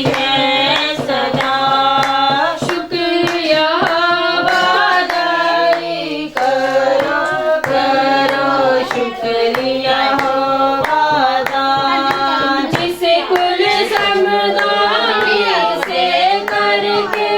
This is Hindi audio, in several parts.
है सदा। शुक्रिया वफादारी करो करो शुक्रिया हो वादा। जिसे कुल समदानी से करके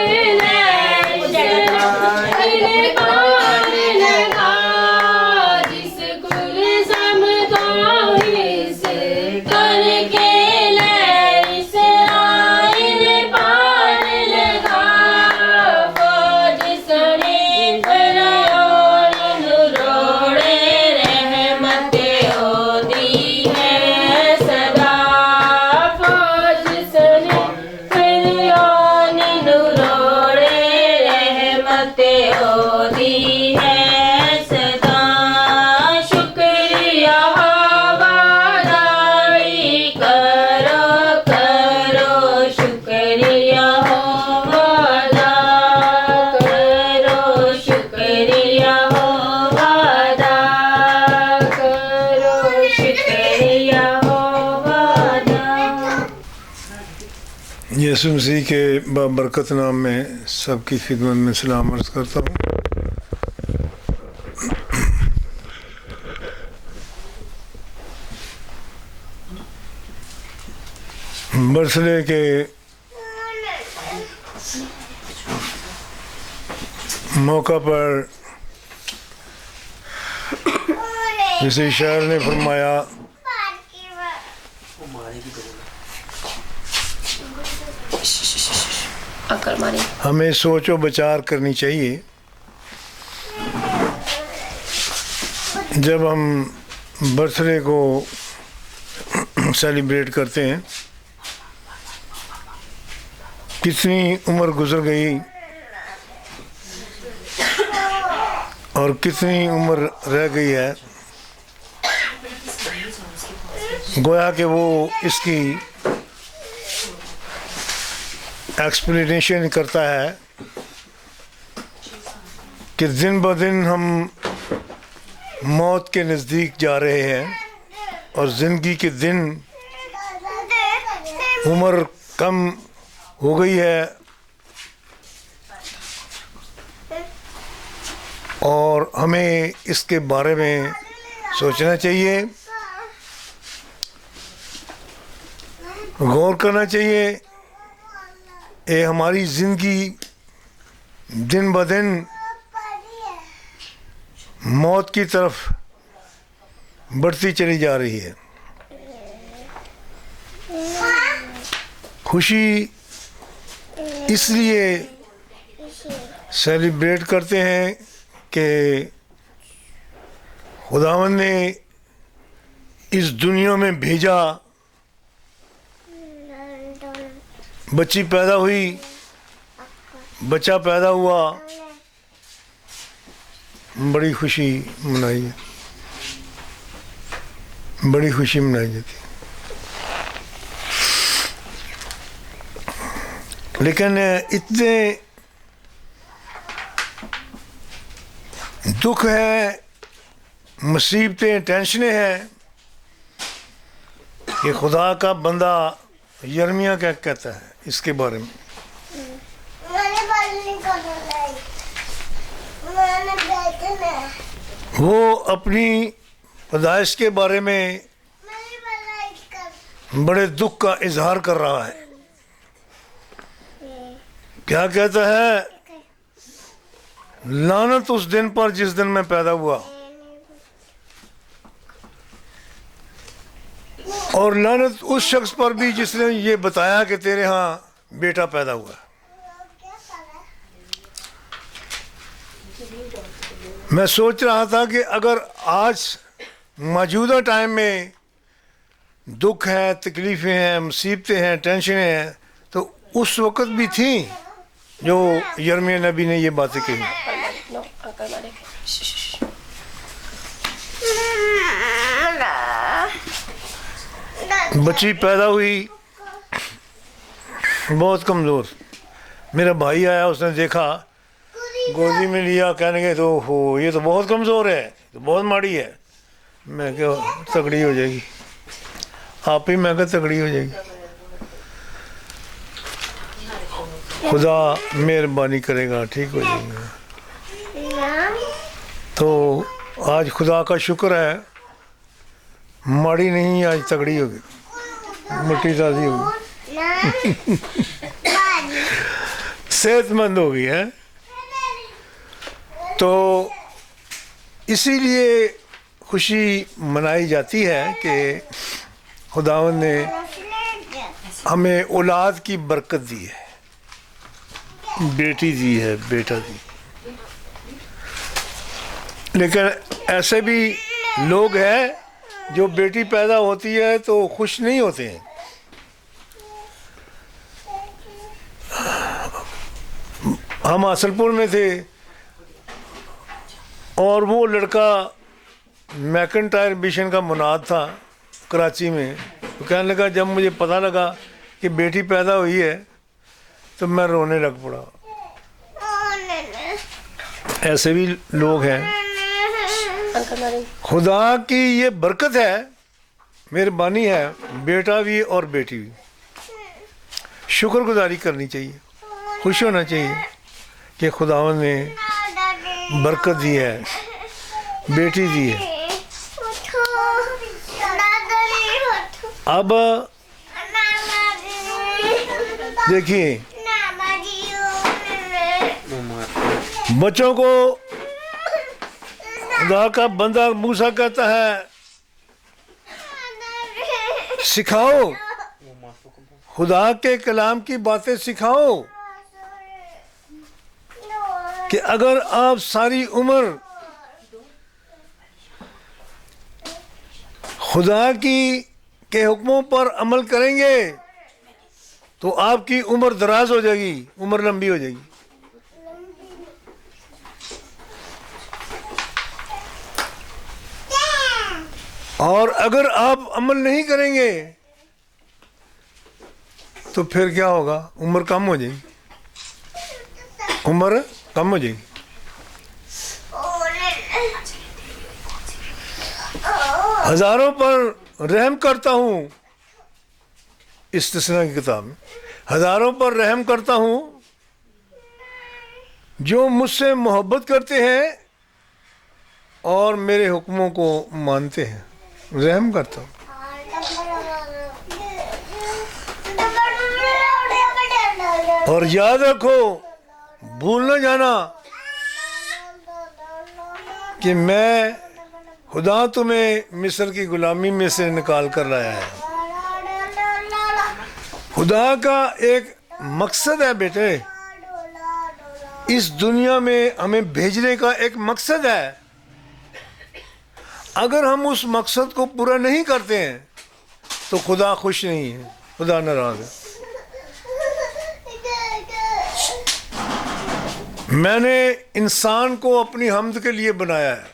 यीशु मसीह के बाबरकत नाम में सबकी खिदमत में सलाम अर्ज़ करता हूँ। बर्थडे के मौका पर जिसे शायर ने फरमाया हमें सोच और विचार करनी चाहिए जब हम बर्थडे को सेलिब्रेट करते हैं। कितनी उम्र गुजर गई और कितनी उम्र रह गई है, गोया कि वो इसकी एक्सप्लेनेशन करता है कि दिन ब दिन हम मौत के नज़दीक जा रहे हैं और ज़िंदगी के दिन उम्र कम हो गई है और हमें इसके बारे में सोचना चाहिए, गौर करना चाहिए। ये हमारी ज़िंदगी दिन ब दिन मौत की तरफ बढ़ती चली जा रही है। खुशी इसलिए सेलिब्रेट करते हैं कि खुदावंद ने इस दुनिया में भेजा, बच्ची पैदा हुई, बच्चा पैदा हुआ, बड़ी खुशी मनाई है, बड़ी खुशी मनाई जाती है। लेकिन इतने दुख है, मुसीबतें, टेंशनें हैं कि खुदा का बंदा यर्मिया क्या कहता है इसके बारे में। वो अपनी पैदाइश के बारे में बड़े दुख का इजहार कर रहा है। क्या कहता है? लानत उस दिन पर जिस दिन मैं पैदा हुआ, और लानत उस शख्स पर भी जिसने ये बताया कि तेरे यहाँ बेटा पैदा हुआ। मैं सोच रहा था कि अगर आज मौजूदा टाइम में दुख है, तकलीफ़ें हैं, मुसीबतें हैं, टेंशनें हैं, तो उस वक़्त भी थी जो यर्मिया नबी ने ये बातें कही। बच्ची पैदा हुई, बहुत कमज़ोर। मेरा भाई आया, उसने देखा, गोदी में लिया, कहने के तो हो ये तो बहुत कमज़ोर है, तो बहुत माड़ी है। मैं क्या तगड़ी हो जाएगी, आप ही मैं क्या तगड़ी हो जाएगी। खुदा मेहरबानी करेगा, ठीक हो जाएगा। तो आज खुदा का शुक्र है, माड़ी नहीं आज तगड़ी होगी, मोटी ताज़ी होगी, सेहतमंद होगी है। तो इसीलिए खुशी मनाई जाती है कि खुदावंद ने हमें औलाद की बरकत दी है, बेटी दी है, बेटा दी। लेकिन ऐसे भी लोग हैं जो बेटी पैदा होती है तो खुश नहीं होते हैं। हम असलपुर में थे और वो लड़का मैकनटायर मिशन का मुनाद था कराची में, तो कहने लगा जब मुझे पता लगा कि बेटी पैदा हुई है तो मैं रोने लग पड़ा। ऐसे भी लोग हैं। खुदा की ये बरकत है, मेहरबानी है, बेटा भी और बेटी भी। शुक्रगुजारी करनी चाहिए, खुश होना चाहिए कि खुदावंद ने बरकत दी है, बेटी दी है। अब देखिए, बच्चों को खुदा का बंदा मूसा कहता है सिखाओ, खुदा के कलाम की बातें सिखाओ कि अगर आप सारी उम्र खुदा की के हुक्मों पर अमल करेंगे तो आपकी उम्र दराज हो जाएगी, उम्र लंबी हो जाएगी। और अगर आप अमल नहीं करेंगे तो फिर क्या होगा, उम्र कम हो जाएगी, उम्र कम हो जाएगी। हजारों पर रहम करता हूँ, इस्तिस्ना की किताब में, हजारों पर रहम करता हूँ जो मुझसे मोहब्बत करते हैं और मेरे हुक्मों को मानते हैं। रहम करता हूँ। और याद रखो, भूल न जाना कि मैं खुदा तुम्हें मिस्र की गुलामी में से निकाल कर लाया है। खुदा का एक मकसद है बेटे, इस दुनिया में हमें भेजने का एक मकसद है। अगर हम उस मकसद को पूरा नहीं करते हैं तो खुदा खुश नहीं है, खुदा नाराज है। मैंने इंसान को अपनी हम्द के लिए बनाया है,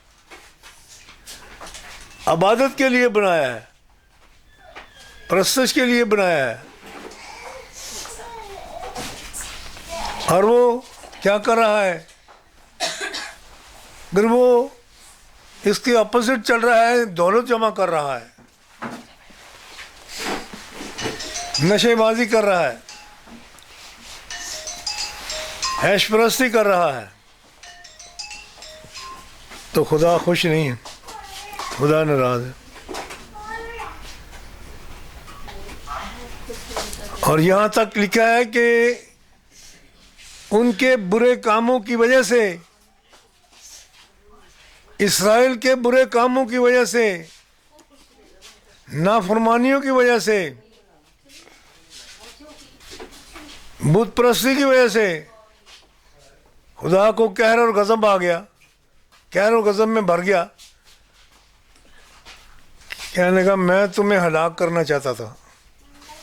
इबादत के लिए बनाया है, परस्तश के लिए बनाया है। और वो क्या कर रहा है, अगर वो इसके अपोजिट चल रहा है, दौलत जमा कर रहा है, नशेबाजी कर रहा है, ऐशपरस्ती कर रहा है, तो खुदा खुश नहीं है, खुदा नाराज है। और यहाँ तक लिखा है कि उनके बुरे कामों की वजह से, इस्राएल के बुरे कामों की वजह से, नाफरमानियों की वजह से, बुत परस्ती की वजह से खुदा को कहर और गज़ब आ गया, कहर और गज़ब में भर गया। कहने का मैं तुम्हें हलाक करना चाहता था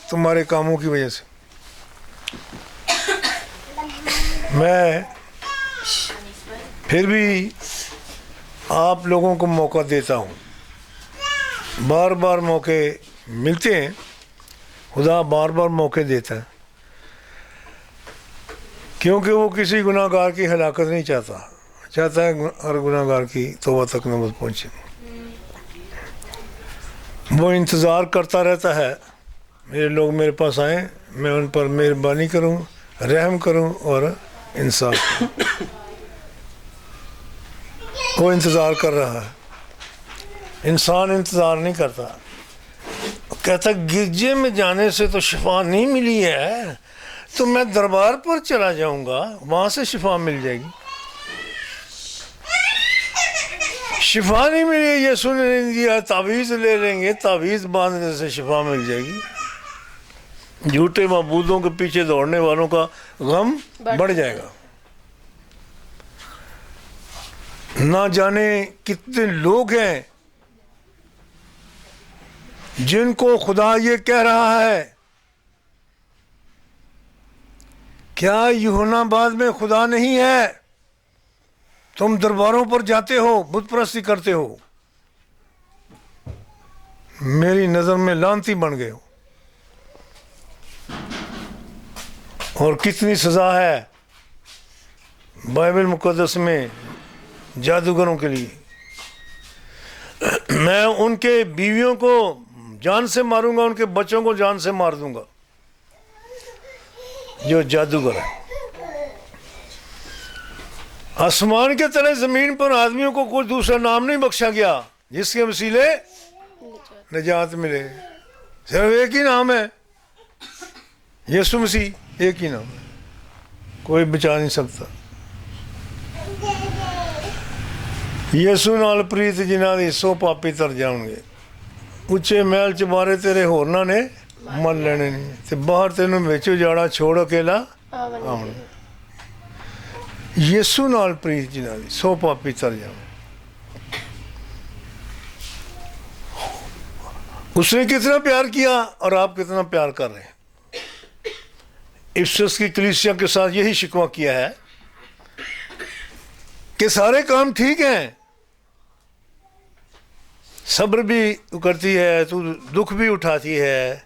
तुम्हारे कामों की वजह से। मैं फिर भी आप लोगों को मौका देता हूँ, बार बार मौके मिलते हैं, खुदा बार बार मौके देता है, क्योंकि वो किसी गुनाहगार की हलाकत नहीं चाहता, चाहता है हर गुनाहगार की तौबा तक नमत पहुँचे। वो इंतज़ार करता रहता है मेरे लोग मेरे पास आएँ, मैं उन पर मेहरबानी करूँ, रहम करूं और इंसाफ करूं। वो इंतज़ार कर रहा है, इंसान इंतज़ार नहीं करता। कहता गिरजे में जाने से तो शिफा नहीं मिली है, तो मैं दरबार पर चला जाऊंगा, वहां से शिफा मिल जाएगी। शिफा नहीं मिली, ये सुन नहीं दिया, तावीज़ ले लेंगे, तावीज़ बांधने से शिफा मिल जाएगी। झूठे मबूदों के पीछे दौड़ने वालों का गम बढ़ जाएगा। ना जाने कितने लोग हैं जिनको खुदा ये कह रहा है, क्या यूहन्नाबाद में खुदा नहीं है? तुम दरबारों पर जाते हो, बुत परस्ती करते हो, मेरी नज़र में लानती बन गए हो। और कितनी सज़ा है बाइबल मुक़द्दस में जादूगरों के लिए। मैं उनके बीवियों को जान से मारूंगा, उनके बच्चों को जान से मार दूंगा जो जादूगर है। आसमान के तरह ज़मीन पर आदमियों को कोई दूसरा नाम नहीं बख्शा गया जिसके वसीले निजात मिले। सिर्फ एक ही नाम है, यीशु मसीह, एक ही नाम है, कोई बचा नहीं सकता। यीशु नाल प्रीत जिन्हां दी सौ पापी तर जाणगे। ਉੱਚੇ महल च मारे तेरे होरना ने मन लेने नहीं, ते बाहर तेनों विच उजाड़ा छोड़ अकेला आवन। यीशु नाल प्रीत जिन्हां दी सौ पापी तर जाण। उसने कितना प्यार किया और आप कितना प्यार कर रहे हैं। इफिसस की कलीसिया के साथ यही शिकवा किया है कि सारे काम ठीक हैं, सब्र भी करती है, तू दुख भी उठाती है,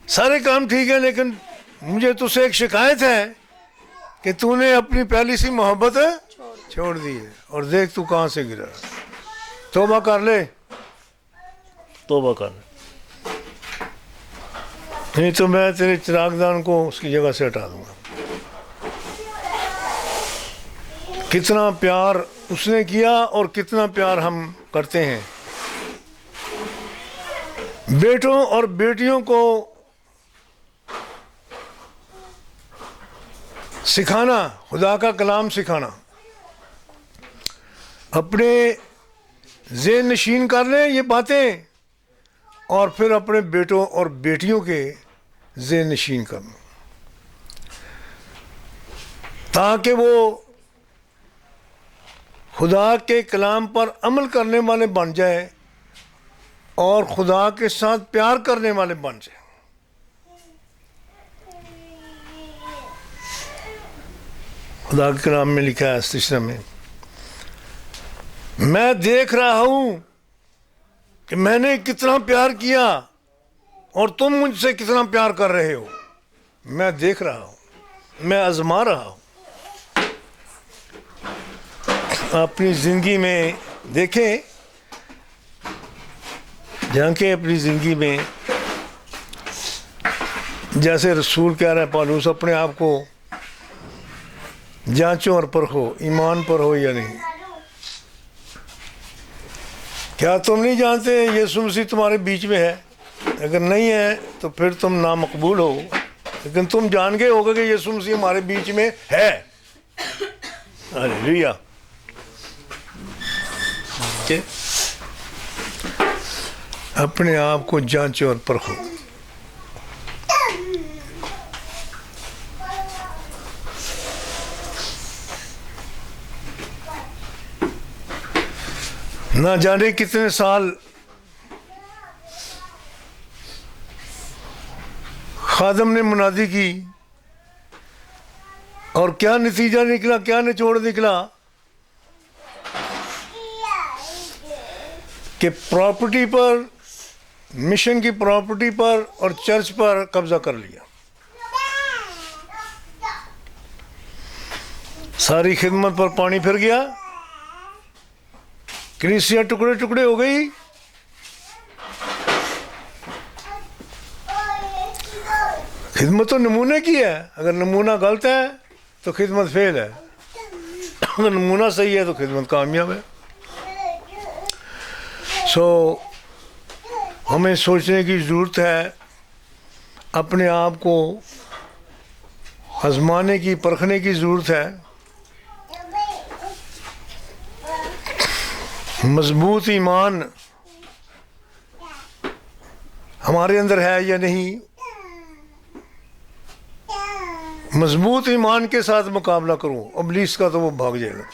सारे काम ठीक है, लेकिन मुझे तुझसे एक शिकायत है कि तूने अपनी पहली सी मोहब्बत छोड़ दी है, और देख तू कहाँ से गिरा। तौबा कर ले, तौबा कर ले, नहीं तो मैं तेरे चिरागदान को उसकी जगह से हटा दूंगा। कितना प्यार उसने किया और कितना प्यार हम करते हैं। बेटों और बेटियों को सिखाना, खुदा का कलाम सिखाना, अपने ज़हन नशीन कर लें ये बातें, और फिर अपने बेटों और बेटियों के ज़हन नशीन करना, ताकि वो खुदा के कलाम पर अमल करने वाले बन जाए और खुदा के साथ प्यार करने वाले बन जाए। खुदा के कलाम में लिखा है तीसरा में, मैं देख रहा हूं कि मैंने कितना प्यार किया और तुम मुझसे कितना प्यार कर रहे हो। मैं देख रहा हूं, मैं आजमा रहा हूं। अपनी ज़िंदगी में देखें, झांकें अपनी ज़िंदगी में, जैसे रसूल कह रहे हैं पौलुस, अपने आप को जांचो और परखो, ईमान पर हो या नहीं। क्या तुम नहीं जानते यीशु मसीह तुम्हारे बीच में है? अगर नहीं है तो फिर तुम नामकबूल हो, लेकिन तुम जान गए होगे कि यीशु मसीह हमारे बीच में है। हालेलुया। अपने आप को जांचो और परखो। ना जाने कितने साल खादम ने मुनादी की और क्या नतीजा निकला, क्या निचोड़ निकला कि प्रॉपर्टी पर, मिशन की प्रॉपर्टी पर और चर्च पर कब्जा कर लिया। सारी खिदमत पर पानी फिर गया, कलीसिया टुकड़े टुकड़े हो गई। खिदमत तो नमूने की है, अगर नमूना गलत है तो खिदमत फेल है, अगर नमूना सही है तो खिदमत कामयाब है। सो हमें सोचने की ज़रूरत है, अपने आप को आजमाने की, परखने की ज़रूरत है। मजबूत ईमान हमारे अंदर है या नहीं। मजबूत ईमान के साथ मुकाबला करूं, इब्लीस का तो वो भाग जाएगा।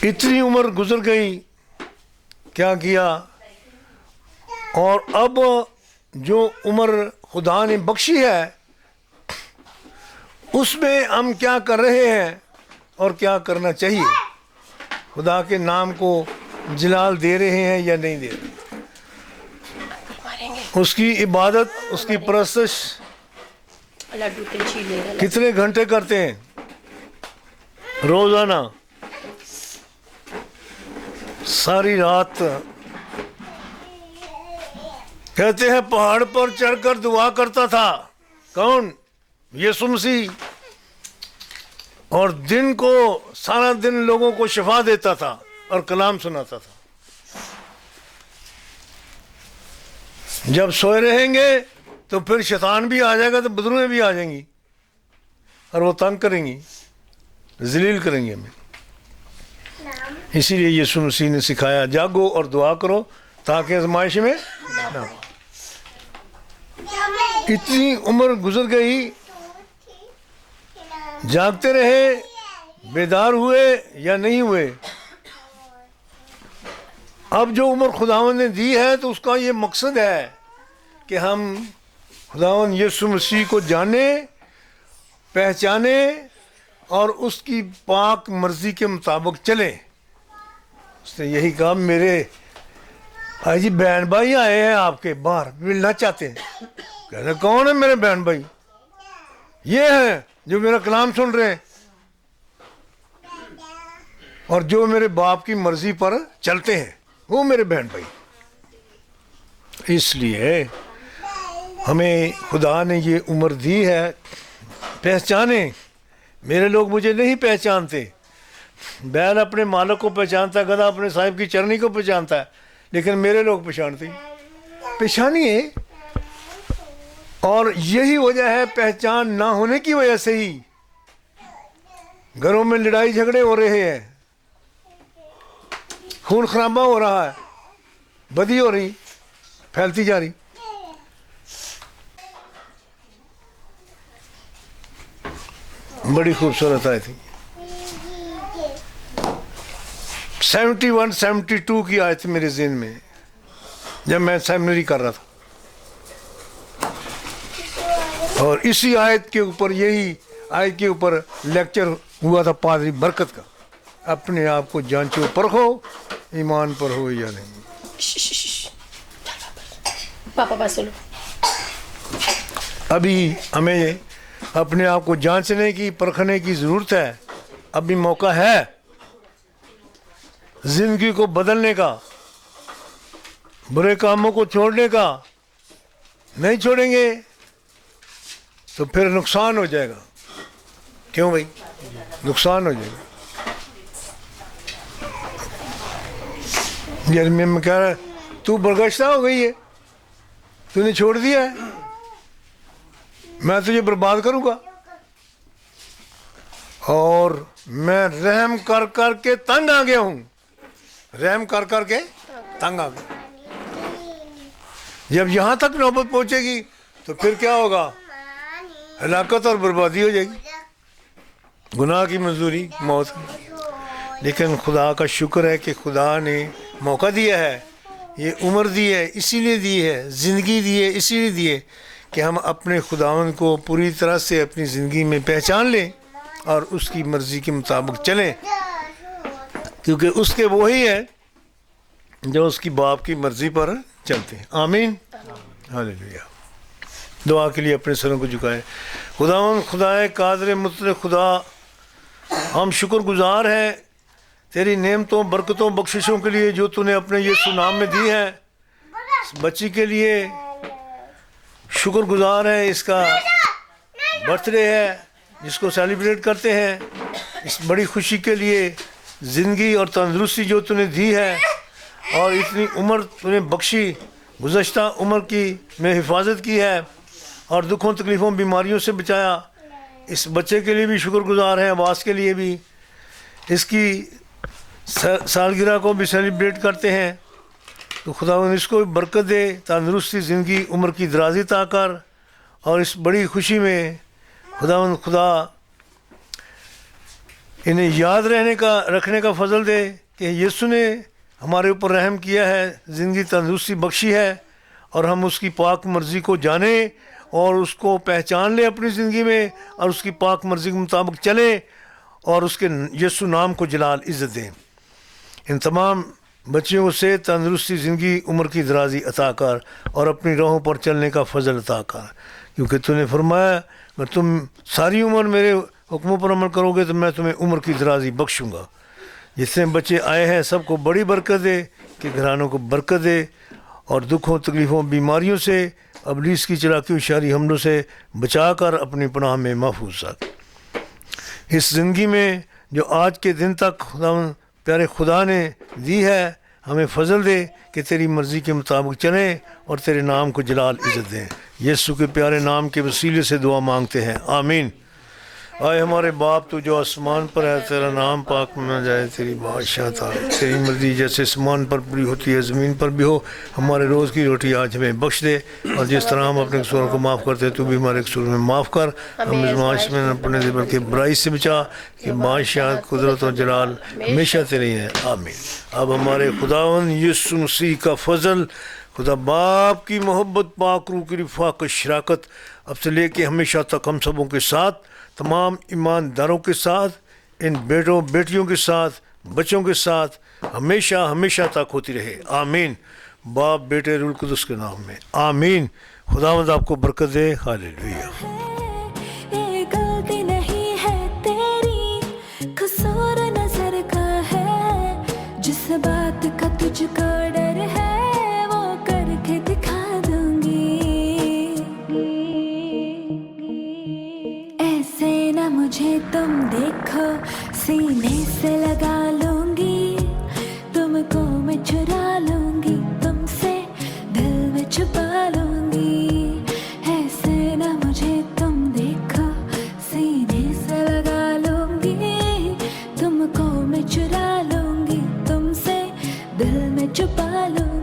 इतनी उम्र गुजर गई, क्या किया, और अब जो उम्र खुदा ने बख्शी है उसमें हम क्या कर रहे हैं और क्या करना चाहिए। खुदा के नाम को जलाल दे रहे हैं या नहीं दे रहे, उसकी इबादत, उसकी परस्तश कितने घंटे करते हैं रोजाना। सारी रात कहते हैं पहाड़ पर चढ़कर दुआ करता था, कौन? यीशु मसीह। और दिन को, सारा दिन लोगों को शिफा देता था और कलाम सुनाता था। जब सोए रहेंगे तो फिर शैतान भी आ जाएगा, तो बदरूहें भी आ जाएंगी और वो तंग करेंगी, जलील करेंगे हमें। इसीलिए यीशु मसीह ने सिखाया, जागो और दुआ करो ताकि आजमाइश में ना हो। इतनी उम्र गुजर गई, जागते रहे, बेदार हुए या नहीं हुए। अब जो उम्र खुदावंद ने दी है तो उसका ये मकसद है कि हम खुदावंद यीशु मसीह को जाने, पहचाने और उसकी पाक मर्जी के मुताबिक चलें। उसने यही कहा, मेरे आज जी बहन भाई आए हैं आपके, बाहर मिलना चाहते हैं। कह रहे कौन है मेरे बहन भाई? ये हैं जो मेरा कलाम सुन रहे हैं और जो मेरे बाप की मर्जी पर चलते हैं, वो मेरे बहन भाई। इसलिए हमें खुदा ने ये उम्र दी है, पहचाने। मेरे लोग मुझे नहीं पहचानते। बैल अपने मालिक को पहचानता है, गधा अपने साहिब की चरनी को पहचानता है, लेकिन मेरे लोग पहचानते हैं। पहचानिए। और यही वजह है, पहचान ना होने की वजह से ही घरों में लड़ाई झगड़े हो रहे हैं, खून खराबा हो रहा है, बदी हो रही, फैलती जा रही। बड़ी खूबसूरत आई थी 71 72 की आयत मेरे ज़हन में, जब मैं सेमिनरी कर रहा था। और इसी आयत के ऊपर, यही आयत के ऊपर लेक्चर हुआ था पादरी बरकत का, अपने आप को जांचो परखो, ईमान पर हो या नहीं। पापा पास चलो। अभी हमें अपने आप को जांचने की, परखने की ज़रूरत है। अभी मौका है ज़िंदगी को बदलने का, बुरे कामों को छोड़ने का। नहीं छोड़ेंगे तो फिर नुकसान हो जाएगा। क्यों भाई? नुकसान हो जाएगा। यिर्मयाह में कह रहा है, तू बरगश्ता हो गई है, तूने छोड़ दिया है, मैं तुझे बर्बाद करूंगा। और मैं रहम कर कर के तंग आ गया हूं, रहम कर कर के तंग आ गया। जब यहां तक नौबत पहुंचेगी तो फिर क्या होगा? हलाकत और बर्बादी हो जाएगी, गुनाह की मजदूरी मौत। लेकिन खुदा का शुक्र है कि खुदा ने मौका दिया है, ये उम्र दी है, इसीलिए दी है, ज़िंदगी दी है इसीलिए दी है कि हम अपने खुदावंद को पूरी तरह से अपनी ज़िंदगी में पहचान लें और उसकी मर्ज़ी के मुताबिक चलें, क्योंकि उसके वही है जो उसकी बाप की मर्ज़ी पर चलते हैं। आमीन, हालेलुया। दुआ के लिए अपने सरों को झुकाएं। खुदावंद, खुदाए कादर मुतले खुदा, हम शुक्रगुजार हैं तेरी नेमतों, बरकतों, बख्शिशों के लिए जो तूने अपने यीशु नाम में दी है। बच्ची के लिए, शुक्रगुजार हैं, इसका बर्थडे है जिसको सेलिब्रेट करते हैं। इस बड़ी खुशी के लिए ज़िंदगी और तंदुरुस्ती जो तूने दी है और इतनी उम्र तूने बख्शी, गुज़श्ता उम्र की में हिफाजत की है और दुखों तकलीफ़ों बीमारियों से बचाया। इस बच्चे के लिए भी शुक्रगुजार हैं, अब्बास के लिए भी। इसकी सालगिरह को भी सेलिब्रेट करते हैं। तो खुदा इसको भी बरकत दे, तंदुरुस्ती, ज़िंदगी, उम्र की दराज़ी अता कर। और इस बड़ी खुशी में खुदा इन्हें याद रखने का फजल दे कि यीशु ने हमारे ऊपर रहम किया है, ज़िंदगी तंदुरुस्ती बख्शी है और हम उसकी पाक मर्ज़ी को जाने और उसको पहचान लें अपनी ज़िंदगी में और उसकी पाक मर्ज़ी के मुताबिक चलें और उसके यीशु नाम को जलाल इज़्ज़त दें। इन तमाम बच्चियों को सेहत, तंदुरुस्ती, ज़िंदगी, उम्र की दराज़ी अता कर और अपनी राहों पर चलने का फजल अता कर, क्योंकि तूने फरमाया अगर तुम सारी उम्र मेरे हुक्मों पर अमल करोगे तो मैं तुम्हें उम्र की दराज़ी बख्शूँगा। जितने बच्चे आए हैं सबको बड़ी बरकत दे, कि घरानों को बरकत दे और दुखों, तकलीफ़ों, बीमारियों से, अबलीस की चलाकी शारी हमलों से बचा कर अपनी पनाह में महफूज रख। इस ज़िंदगी में जो आज के दिन तक प्यारे खुदा ने दी है, हमें फजल दे कि तेरी मर्ज़ी के मुताबिक चलें और तेरे नाम को जलाल इज़्ज़त दें। यीशु के प्यारे नाम के वसीले से दुआ मांगते हैं, आमीन। आए हमारे बाप तू जो आसमान पर है, तेरा नाम पाक माना जाए, तेरी बादशाहत आए, तेरी मर्ज़ी जैसे आसमान पर पूरी होती है ज़मीन पर भी हो। हमारे रोज़ की रोटी आज हमें बख्श दे और जिस तरह हम अपने कसूरों को माफ़ करते तू भी हमारे कसूर में माफ़ कर। हम इस में अपने दे बल्कि बुराई से बचा, कि बादशाह, कुदरत और जलाल हमेशा तेरी है, आमीन। अब हमारे खुदावंद यीशु मसीह का फजल, खुदा बाप की मोहब्बत, पाक रूह की रिफ़ाक़त, शराकत अब से लेके हमेशा तक हम सबों के साथ, तमाम ईमानदारों के साथ, इन बेटों बेटियों के साथ, बच्चों के साथ हमेशा हमेशा तक होती रहे, आमीन। बाप, बेटे, रूह कुदस के नाम में, आमीन। खुदावंद आपको बरकत दे, हालेलुया। गलती नहीं है तेरी, कसूर नजर का है, जिस बात का तुझको डर है वो करके दिखा दूंगी। ऐसे ना मुझे तुम देखो, सीने से लगा लूंगी, तुमको मैं चुरा लूंगी, तुमसे दिल में छुपा लूंगी। ऐसे ना मुझे तुम देखो, सीने से लगा लूंगी, तुमको मैं चुरा लूंगी, तुमसे दिल में छुपा लूंगी।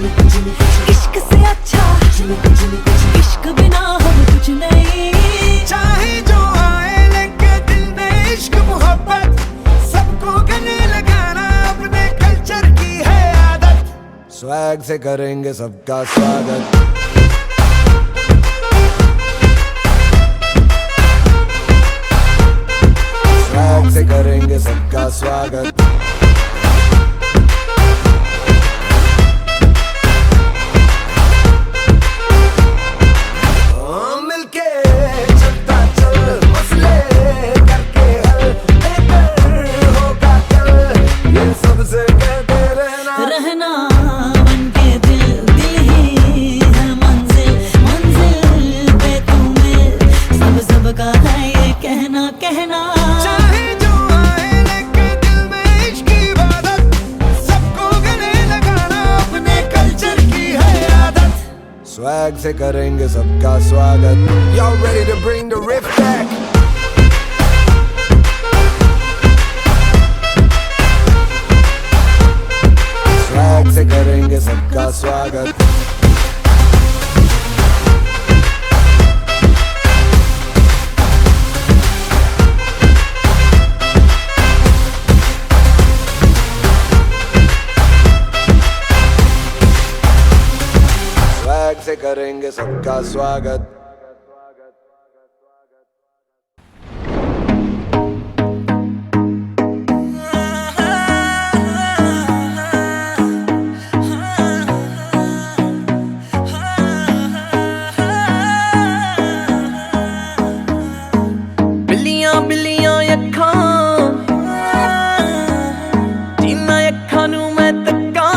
इश्क से अच्छा इश्क बिना हम कुछ नहीं। चाहे जो आए लेके दिल में इश्क मोहब्बत, सबको गले लगाना अपने कल्चर की है आदत। स्वैग से करेंगे सबका स्वागत। स्वैग से करेंगे सबका स्वागत। मिलके चलता चल, मसले करके हल, बेहतर होगा कल, ये सबसे कहते रहना। बनके दिल दिल ही है मंजिल, मंजिल पे तू मिल, सबका है ये कहना कहना। चाहे जो आए लेके दिल में इश्क की इबादत, सबको गले लगाना अपने कल्चर की है आदत। स्वैग से करेंगे सबका स्वागत। Y'all ready to bring the riff back? Swag से करेंगे सबका स्वागत। स्वैग से करेंगे सबका स्वागत। ਬਿੱਲੀਆਂ ਬਿੱਲੀਆਂ ਅੱਖਾਂ, ਜਿਨ੍ਹਾਂ ਅੱਖਾਂ ਨੂੰ ਮੈਂ ਤੱਕਾਂ।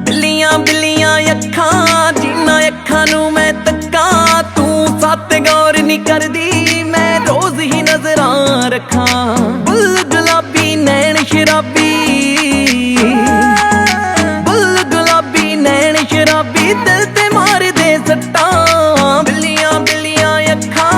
ਬਿੱਲੀਆਂ ਬਿੱਲੀਆਂ ਅੱਖਾਂ, ਜਿਨ੍ਹਾਂ ਅੱਖਾਂ ਨੂੰ ਮੈਂ ਤੱਕਾਂ। ਤੂੰ ਸੱਤ ਗੌਰ ਨਹੀਂ ਕਰਦੀ, ਮੈਂ ਰੋਜ਼ ਹੀ ਨਜ਼ਰਾਂ ਰੱਖਾਂ। ਬੁੱਲ ਗੁਲਾਬੀ ਨੈਣ ਸ਼ਰਾਬੀ, ਬੁੱਲ ਗੁਲਾਬੀ ਨੈਣ ਸ਼ਰਾਬੀ, ਦਿਲ ਤੇ ਮਾਰਦੇ ਸੱਟਾਂ। ਬਿੱਲੀਆਂ ਬਿੱਲੀਆਂ ਅੱਖਾਂ,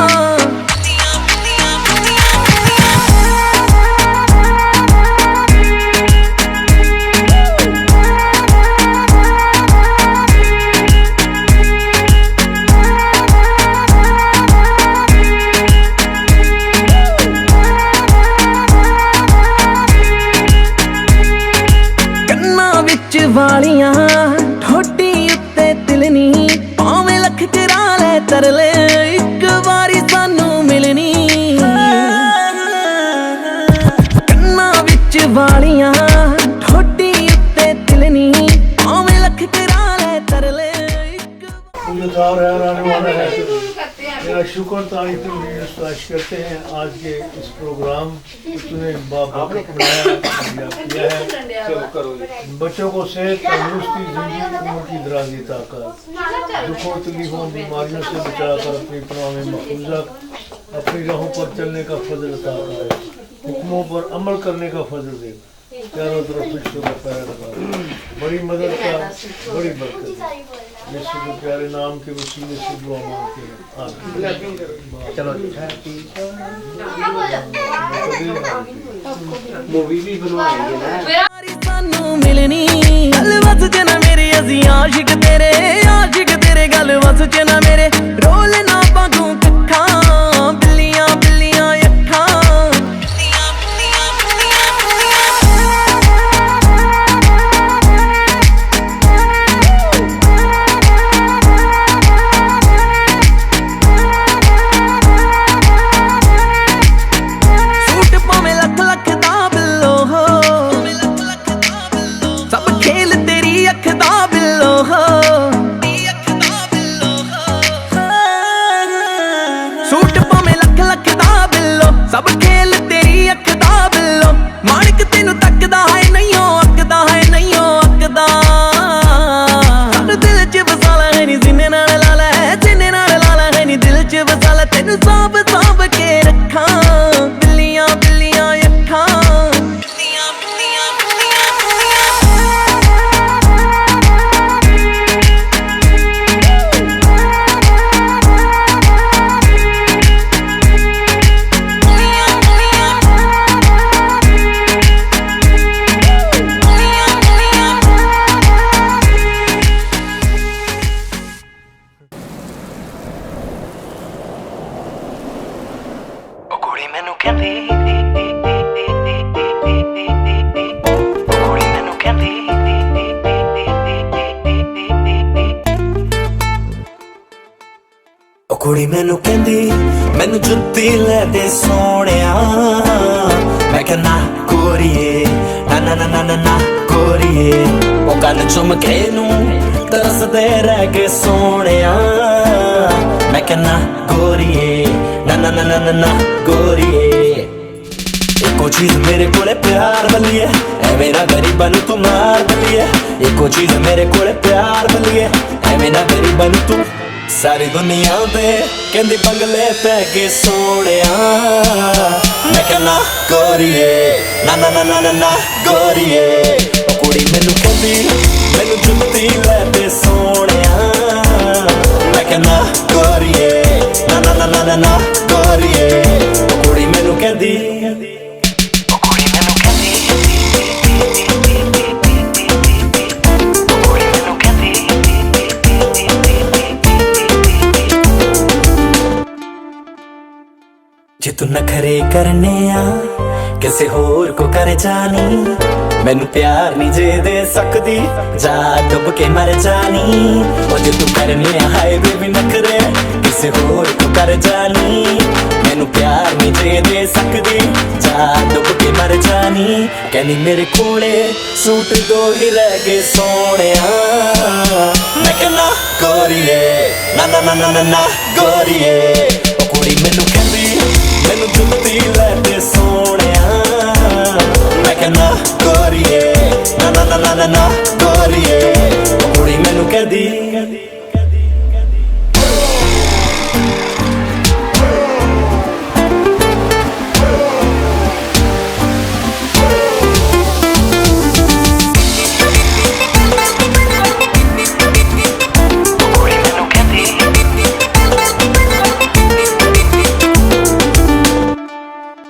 ਕੰਨਾਂ ਵਿੱਚ ਵਾਲੀਆਂ, ਠੋਡੀ ਉੱਤੇ ਤਿਲਨੀ, ਭਾਵੇਂ ਲੱਖ ਕਰਾ ਲੈ ਤਰਲੇ, ਇੱਕ ਵਾਰੀ ਸਾਨੂੰ ਮਿਲਣੀ। ਕੰਨਾਂ ਵਿੱਚ ਵਾਲੀਆਂ, ਠੋਡੀ ਉੱਤੇ ਤਿਲਨੀ, ਭਾਵੇਂ ਲੱਖ ਕਰਾ ਲੈ ਤਰਲੇ, ਇੱਕ गुलजार है और आने वाला है। मेरा शुक्र तारीफ पेश करते हैं आज के इस प्रोग्राम तूने बाबा बनाया किया है। बच्चों को सेहत तंदुरुस्ती, जिंदगी उम्र की दराजी ताकत, दुखों तकलीफों बीमारियों से बचाकर अपनी पनाह में महफूजा, अपनी राहों पर चलने का फजल अता करे, हुक्मों पर अमल करने का फजल दे, चारों तरफ खुशियों का पैर लगा, बड़ी मदद का बड़ी बरकत। यीशु के प्यारे नाम के वसीले से दुआ मांगते हैं, आमीन। चलो मूवी भी बनवाएंगे ना। ਵਾਰੀ ਸਾਨੂੰ ਮਿਲਣੀ। ਗੱਲ ਵਸ ਚ ਨਾ ਮੇਰੇ, ਅਸੀਂ ਆਸ਼ਿਕ ਤੇਰੇ, ਆਸ਼ਿਕ ਤੇਰੇ। ਗੱਲ ਵਸ ਚ ਨਾ ਮੇਰੇ, ਰੋਲ ਨਾ ਪਾਗੂ ਕੱਖਾਂ। ਬਿੱਲੀਆਂ ਬਿੱਲੀਆਂ ਅੱਖਾਂ, ਬਿੱਲੀਆਂ ਬਿੱਲੀਆਂ ਸੂਟ ਭਾਵੇਂ ਲੱਖ ਲੱਖ ਦਾ ਬਿੱਲੋ ਹੋ, ਸਭ ਖੇਲ ਤੇਰੀ ਅੱਖ ਦਾ ਬਿੱਲੋ ਹੋ। ਕੁੜੀ ਮੈਨੂੰ ਕਹਿੰਦੀ ਮੈਨੂੰ ਜੁੱਤੀ ਲੈ ਦੇ ਸੋਹਣਿਆ ਮੈਂ ਕਹਿਣਾ ਗੋਰੀਏ ਨਾ ਨਾ ਨਾ ਨਾ ਨਾ ਗੋਰੀਏ ਉਹ ਕੰਨ ਚੁੰਮ ਕੇ ਨੂੰ ਤਰਸਦੇ ਰਹਿ ਗਏ ਸੋਹਣਿਆ ਮੈਂ ਕਹਿਣਾ ਗੋਰੀਏ ਨਾ ਨਾ ਨਾ ਨਾ ਨਾ ਗੋਰੀਏ ਇੱਕੋ ਚੀਜ਼ ਮੇਰੇ ਕੋਲੇ ਪਿਆਰ ਬਲੀਏ ਐਵੇਂ ਨਾ ਗਰੀਬਾਂ ਨੂੰ ਤੂੰ ਮਾਰ ਬਲੀਏ ਇੱਕੋ ਚੀਜ਼ ਮੇਰੇ ਕੋਲੇ ਪਿਆਰ ਬਲੀਏ ਐਵੇਂ ਨਾ ਗਰੀਬਾਂ ਨੂੰ ਤੂੰ ਸਾਰੀ ਦੁਨੀਆ ਤੇ ਕਹਿੰਦੀ ਬੰਗਲੇ ਪੈ ਕੇ ਸੋਹਣਿਆ ਮੈਂ ਕਹਿਣਾ ਗੋਰੀਏ ਨਾ ਨਾ ਨਾ ਨਾ ਨਾ ਗੋਰੀਏ ਉਹ ਕੁੜੀ ਮੈਨੂੰ ਕਹਿੰਦੀ ਮੈਨੂੰ ਜੁੱਤੀ ਲੈ ਦੇ ਸੋਹਣਿਆ ਮੈਂ ਕਹਿਣਾ ਗੋਰੀਏ ਨਾ ਨਾ ਨਾ ਨਾ ਨਾ ਗੋਰੀਏ ਉਹ ਕੁੜੀ ਮੈਨੂੰ ਕਹਿੰਦੀ ਜੇ ਤੂੰ ਨਖਰੇ ਕਰਨੇ ਆ ਕਿਸੇ ਹੋਰ ਕੋ ਕਰ ਜਾਨੀ ਮੈਨੂੰ ਪਿਆਰ ਨਹੀਂ ਜੇ ਦੇ ਸਕਦੀ ਜਾ ਡੁੱਬ ਕੇ ਮਰ ਜਾਨੀ ਉਹ ਜੇ ਤੂੰ ਕਰਨੇ ਆ ਹਾਏ ਬੇਬੀ ਨਖਰੇ ਕਿਸੇ ਹੋਰ ਕੋ ਕਰ ਜਾਨੀ ਮੈਨੂੰ ਪਿਆਰ ਨਹੀਂ ਜੇ ਦੇ ਸਕਦੀ ਜਾ ਡੁੱਬ ਕੇ ਮਰ ਜਾਨੀ ਕਹਿੰਦੀ ਮੇਰੇ ਕੋਲੇ ਸੂਟ ਦੋ ਹੀ ਰਹਿ ਗਏ ਸੋਹਣਿਆ ਮੈਂ ਕਹਿਣਾ ਗੋਰੀਏ ਨਾ ਨਾ ਨਾ ਨਾ ਨਾ ਗੋਰੀਏ ਉਹ ਕੁੜੀ ਮੈਨੂੰ ਕਹਿੰਦੀ ਮੈਨੂੰ ਜੁੱਤੀ ਲੈ ਦੇ ਸੋਹਣਿਆ ਮੈਂ ਕਹਿਣਾ ਗੋਰੀਏ ਨਾ ਨਾ ਨਾ ਨਾ ਨਾ ਗੋਰੀਏ ਉਹ ਕੁੜੀ ਮੈਨੂੰ ਕਹਿੰਦੀ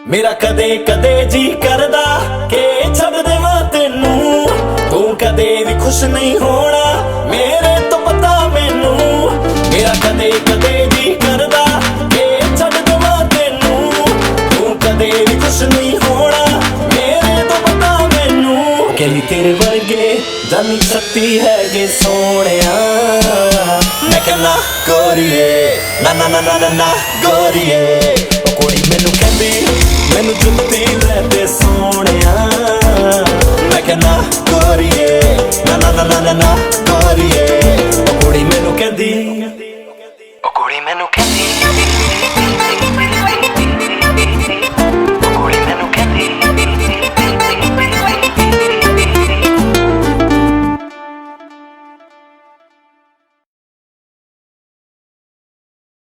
ਮੇਰਾ ਕਦੇ ਕਦੇ ਜੀ ਕਰਦਾ ਕਿ ਛੱਡ ਦੇਵਾਂ ਤੈਨੂੰ ਤੂੰ ਕਦੇ ਵੀ ਖੁਸ਼ ਨਹੀਂ ਹੋਣਾ ਮੇਰੇ ਤੋਂ ਪਤਾ ਮੈਨੂੰ ਮੇਰਾ ਕਦੇ ਕਦੇ ਜੀ ਕਰਦਾ ਕਿ ਛੱਡ ਦੇਵਾਂ ਤੈਨੂੰ ਤੂੰ ਕਦੇ ਵੀ ਖੁਸ਼ ਨਹੀਂ ਹੋਣਾ ਮੇਰੇ ਤੋਂ ਪਤਾ ਮੈਨੂੰ ਕਹਿੰਦੀ ਤੇਰੇ ਵਰਗੇ ਜਾਨੀ ਸ਼ਕਤੀ ਹੈਗੇ ਸੋਹਣਿਆ ਮੈਂ ਕਹਿਣਾ ਗੋਰੀਏ ਨਾ ਨਾ ਨਾ ਨਾ ਨਾ ਗੋਰੀਏ ਉਹ ਕੁੜੀ ਮੈਨੂੰ ਕਹਿੰਦੀ ਮੈਨੂੰ ਜੁੱਤੀ ਲੈ ਦੇ ਸੋਹਣਿਆ ਮੈਂ ਕਹਿਣਾ ਗੋਰੀਏ ਨਾ ਨਾ ਨਾ ਨਾ ਨਾ ਗੋਰੀਏ ਉਹ ਕੁੜੀ ਮੈਨੂੰ ਕਹਿੰਦੀ